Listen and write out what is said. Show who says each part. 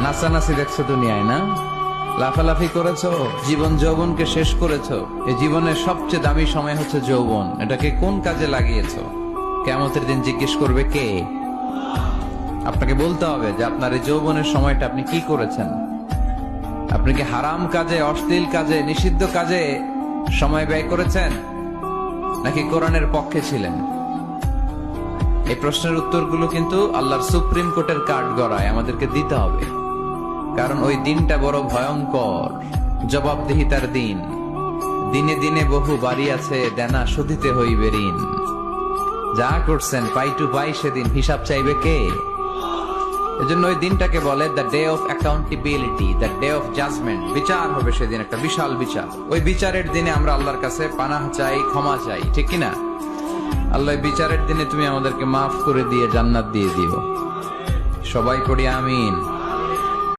Speaker 1: নাচানাচি দেখছো দুনিয়ায় না, লাফালাফি করেছো, জীবন যৌবনকে শেষ করেছো। এই জীবনের সবচেয়ে দামি সময় হচ্ছে যৌবন। এটাকে কোন কাজে লাগিয়েছো? কিয়ামতের দিন জিজ্ঞেস করবে কে? আপনাকে বলতে হবে যে আপনার এই যৌবনের সময়টা আপনি কি করেছেন। আপনি কি হারাম কাজে, অশ্লীল কাজে, নিষিদ্ধ কাজে সময় ব্যয় করেছেন, নাকি কোরআনের পক্ষে ছিলেন? এই প্রশ্নের উত্তরগুলো কিন্তু আল্লাহর সুপ্রিম কোর্টের কাঠ গড়ায় আমাদেরকে দিতে হবে, কারণ ওই দিনটা বড় ভয়ঙ্কর, জবাবদিহিতার দিন। দিনে দিনে বহু বাড়ি আছে, দেনা শুধিতে হইবে ঋণ। যা করছেন পাই টু পাই, সেদিন হিসাব চাইবে কে? এজন্য ওই দিনটাকে বলে the day of accountability, the day of judgement. বিচার হবে সেদিন, একটা বিশাল বিচার। ওই বিচারের দিনে আমরা আল্লাহর কাছে পানাহ চাই, ক্ষমা চাই, ঠিক কিনা? আল্লাহ বিচারের দিনে তুমি আমাদেরকে মাফ করে দিয়ে জান্নাত দিয়ে দিও। সবাই পড়ি আমিন।